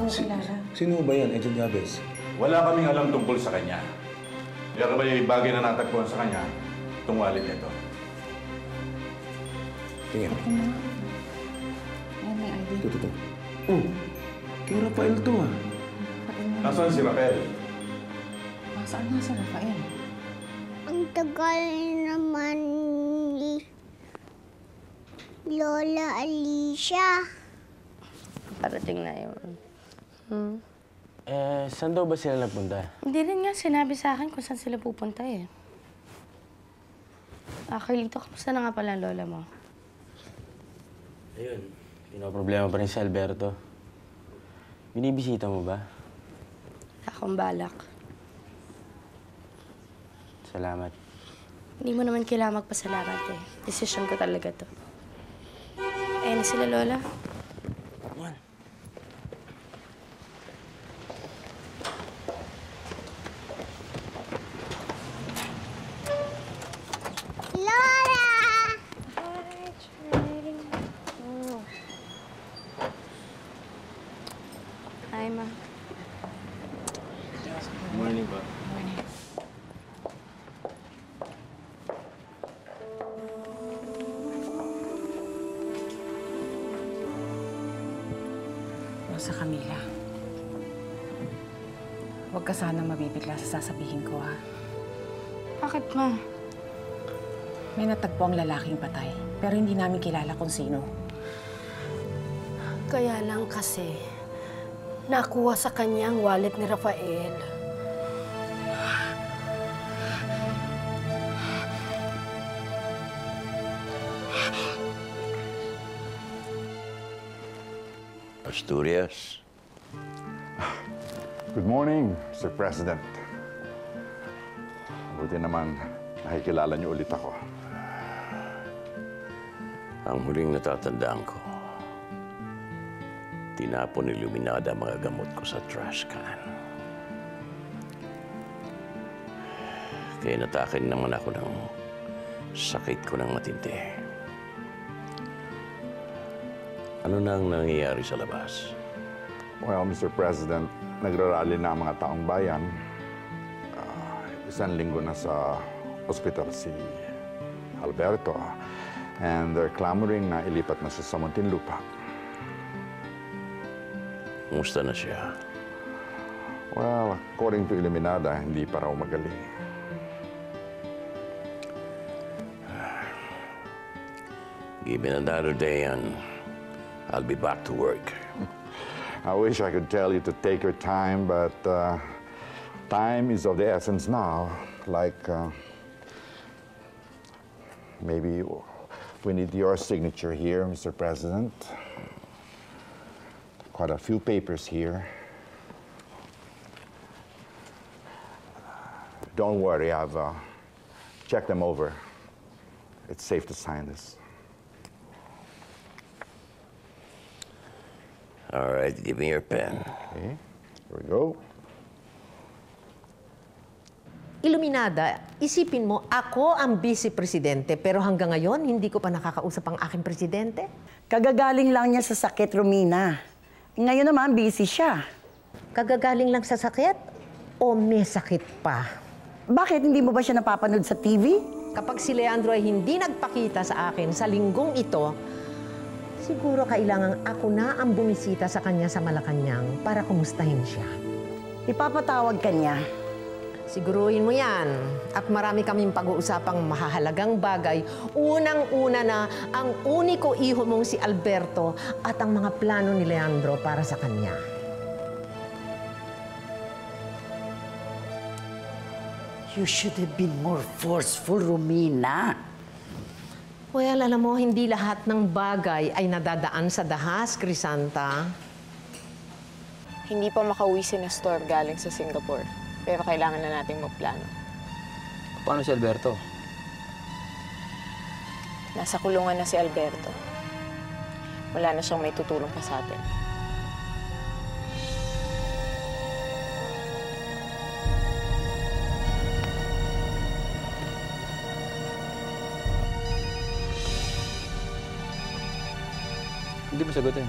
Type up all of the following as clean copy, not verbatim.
kilala. Sino ba yan, Agent Gabez? Wala kaming alam tungkol sa kanya. Pero may bagay na natagpuan sa kanya, itong wallet nito. Tingnan. Ito na. Ayan, may ID. Ito. Oh, kay Rafael to ah. Nasaan si Rafael? Saan nga si Rafael? Ang tagal naman ni Lola Alicia. Parating na yun. Saan daw ba sila nagpunta? Hindi rin nga sinabi sa akin kung saan sila pupunta eh. Carlito, kamusta na nga pala ang lola mo? Ayun, pinoproblema pa rin si Alberto. Binibisita mo ba? Wala akong balak. Salamat. Hindi mo naman kailangan magpasalamat eh. Desisyon ko talaga to. Ayun na sila, lola. Lola! Hi, ma. Good morning ba? Rosa Camila. Huwag ka sanang mabibigla sa sasabihin ko, ha? Bakit, ma? May natagpo ang lalaking patay, pero hindi namin kilala kung sino. Kaya lang kasi, nakuha sa kanya ang wallet ni Rafael. Asturias. Good morning, Mr. President. Buti naman, nakikilala niyo ulit ako. Ang huling natatandaan ko, tinapon ni Luminada ang mga gamot ko sa trash can. Kaya natakin naman ako ng sakit ko ng matindi. Ano na ang nangyayari sa labas? Well, Mr. President, nagrarally na ang mga taong bayan. Isang linggo na sa ospital si Alberto. And they're clamoring na ilipat na siya sa Muntinlupa. Kumusta na siya? Well, according to Iluminada, hindi pa raw magaling. Give me another day and I'll be back to work. I wish I could tell you to take your time, but time is of the essence now. Like, maybe we need your signature here, Mr. President. Quite a few papers here. Don't worry, I've checked them over. It's safe to sign this. All right, give me your pen. Okay, here we go. Iluminada, isipin mo, ako ang vice-presidente, pero hanggang ngayon, hindi ko pa nakakausap ang aking presidente. Kagagaling lang niya sa sakit, Romina. Ngayon naman, busy siya. Kagagaling lang sa sakit? O may sakit pa? Bakit? Hindi mo ba siya napapanood sa TV? Kapag si Leandro ay hindi nagpakita sa akin sa linggong ito, siguro kailangan ako na ang bumisita sa kanya sa Malacanang para kumustahin siya. Ipapatawag ka niya. Siguruhin mo yan. At marami kaming pag-uusapang mahahalagang bagay. Unang-una na ang uniko iho mong si Alberto at ang mga plano ni Leandro para sa kanya. You should have been more forceful, Romina. Well, alam mo, hindi lahat ng bagay ay nadadaan sa dahas, Crisanta. Hindi pa makauwi si Nestor galing sa Singapore. Pero kailangan na nating magplano. Paano si Alberto? Nasa kulungan na si Alberto. Wala na siyang may tutulong pa sa atin. Hindi mo sagutin.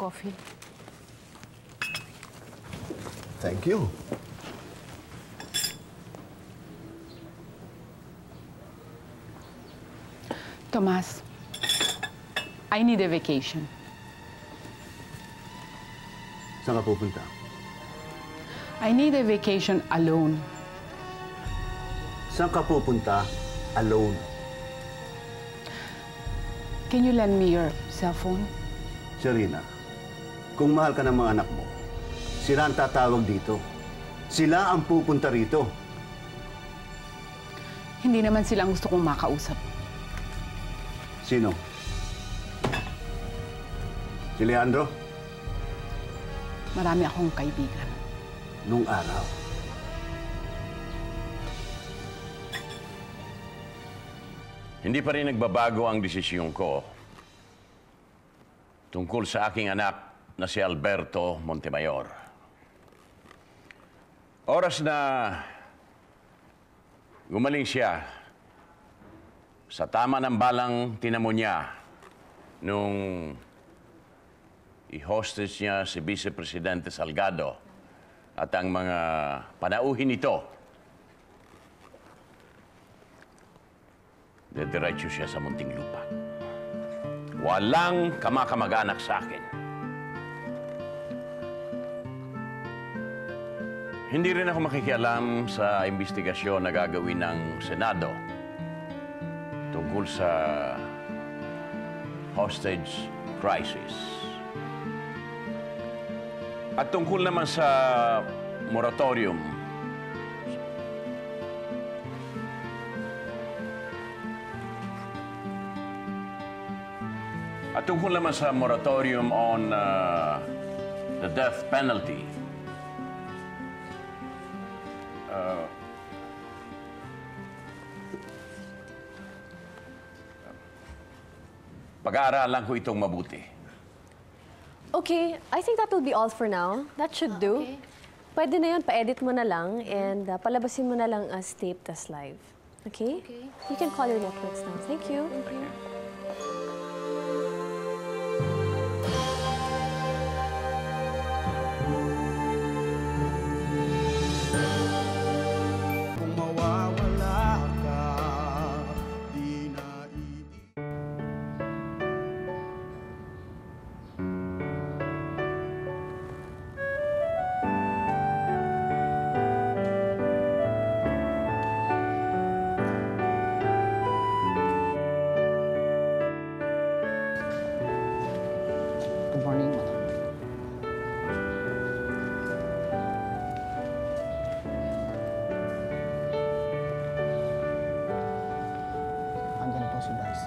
coffee. Thank you. Tomas, I need a vacation. Saan ka pupunta? I need a vacation alone. Saan ka pupunta alone? Can you lend me your cell phone? Sharina, kung mahal ka ng mga anak mo, sila ang tatawag dito. Sila ang pupunta rito. Hindi naman sila ang gusto kong makausap. Sino? Si Leandro? Marami akong kaibigan. Nung araw. Hindi pa rin nagbabago ang desisyon ko tungkol sa aking anak na si Alberto Montemayor. Oras na gumaling siya sa tama ng balang tinamo niya nung i-hostage niya si Vice Presidente Salgado at ang mga panauhin nito. Dediretso siya sa Muntinlupa. Walang kamakamag-anak sa akin. Hindi rin ako makikialam sa investigasyon na gagawin ng Senado tungkol sa hostage crisis. At tungkol naman sa moratorium, on the death penalty, pag-aaralan ko itong mabuti. Okay, I think that will be all for now. That should do. Okay. Pwede na yun, pa-edit mo na lang and palabasin mo na lang as taped as live. Okay? Okay. You can call your networks now. Thank you. Thank you. Kung mawawala ka, di na Good morning, madam. Andyan po si Bryce.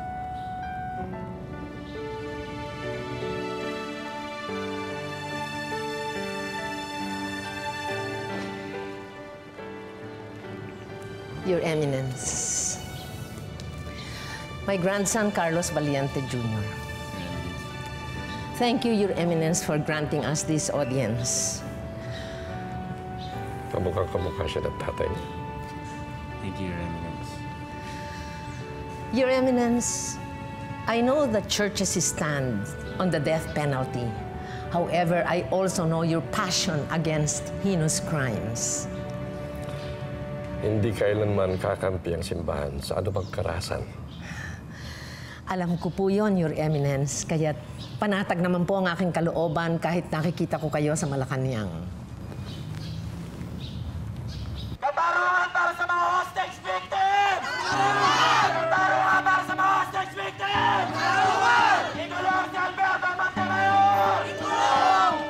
Your Eminence, my grandson Carlos Valiente Jr. Thank you, Your Eminence, for granting us this audience. Kamukha siya ng tatay niya. Thank you, Your Eminence. Your Eminence, I know the churches stand on the death penalty. However, I also know your passion against heinous crimes. Hindi kailanman kakampi ang simbahan sa anumang karahasan. Alam ko po yon, Your Eminence, kaya panatag naman po ang aking kalooban kahit nakikita ko kayo sa Malacanang. Katarungan para sa mga hostage victims! Katarungan para sa mga hostage victims! Ikulong si Alberto Montemayor!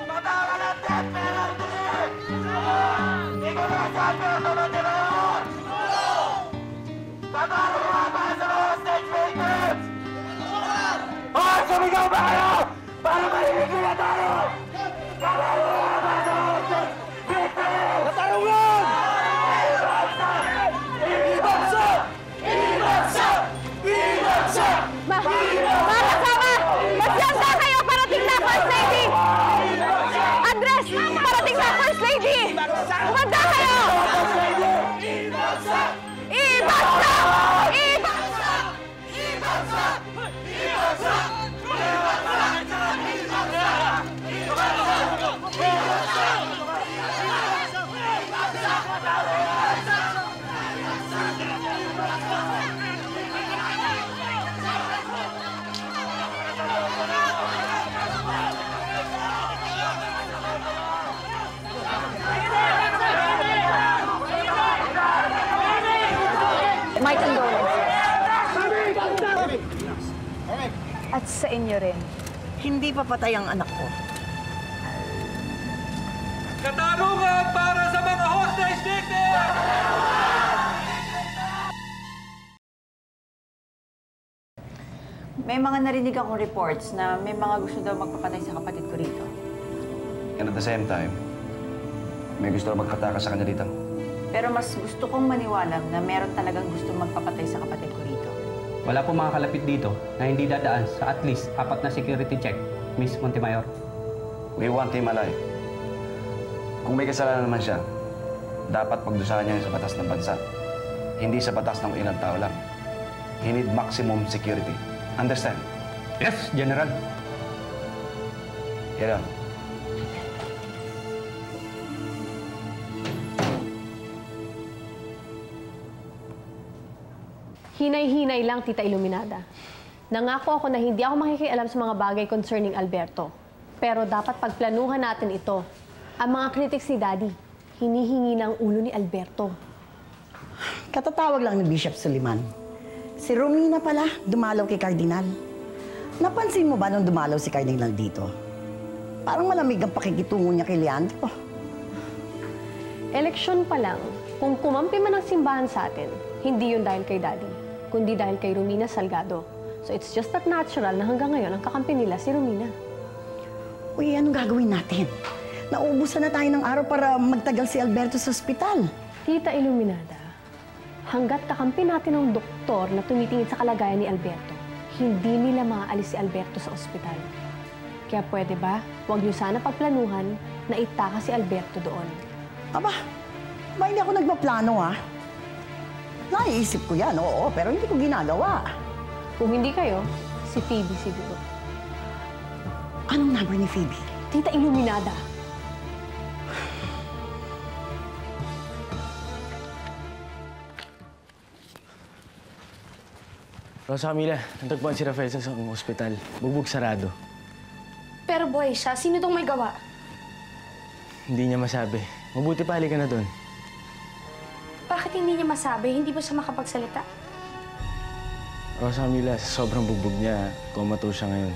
Katarungan ang death penalty! Ikulong si Alberto Montemayor! Katarungan para sa mga hostage victims! Hoy! Sumigaw ba kayo? Para marinig na tayo! Katarungan para sa mga hostage victims! Katarungan! Masyanda kayo! Parating na, First Lady! Andres! Parating na, First Lady! Umanda kayo! Ibagsak! Ibagsak! Ibagsak! Ibagsak! Ibagsak! Ibagsak! At sa inyo rin. Hindi pa patay ang anak ko. Katarungan para sa mga hostage victims! May mga narinig akong reports na may mga gusto daw magpapatay sa kapatid ko rito. And at the same time, may gusto na magpatakas sa kanya dito. Pero mas gusto kong maniwala na meron talagang gusto magpapatay sa kapatid ko rito. Wala po mga kalapit dito na hindi dadaan sa at least 4 na security check, Miss Montemayor. We want him alive. Kung may kasalanan naman siya, dapat pagdusahan niya sa batas ng bansa. Hindi sa batas ng ilang tao lang. He need maximum security. Understand? Yes, General. Yan lang. Hinay-hinay lang, Tita Iluminada. Nangako ako na hindi ako makikialam sa mga bagay concerning Alberto. Pero dapat pagplanuhan natin ito. Ang mga critics ni Daddy, hinihingi ng ulo ni Alberto. Katatawag lang ni Bishop Suliman. Si Romina pala, dumalaw kay Cardinal. Napansin mo ba nung dumalaw si Cardinal dito? Parang malamig ang pakikitungo niya kay Leandro. Eleksyon pa lang, kung kumampi man ang simbahan sa atin, hindi yun dahil kay Daddy, kundi dahil kay Romina Salgado. So it's just that natural na hanggang ngayon ang kakampi nila si Romina. Uy, anong gagawin natin? Naubusan na tayo ng araw para magtagal si Alberto sa ospital. Tita Iluminada, hanggat kakampi natin ng doktor na tumitingin sa kalagayan ni Alberto, hindi nila maaalis si Alberto sa ospital. Kaya pwede ba, huwag niyo sana pagplanuhan na itaka si Alberto doon. Aba, hindi ako nagpaplano ha. Naiisip ko yan, oo, pero hindi ko ginagawa. Kung hindi kayo, si Phoebe siguro. Anong number ni Phoebe? Tita Iluminada. Rosa Camila, natagpuan si Rafael sa isang ospital. Bugbog sarado. Pero boy, siya, sino tong may gawa? Hindi niya masabi. Mabuti pa, halika na doon. Bakit hindi niya masabi? Hindi ba siya makapagsalita? Rosa Camila, sa sobrang bugbog niya, komato siya ngayon.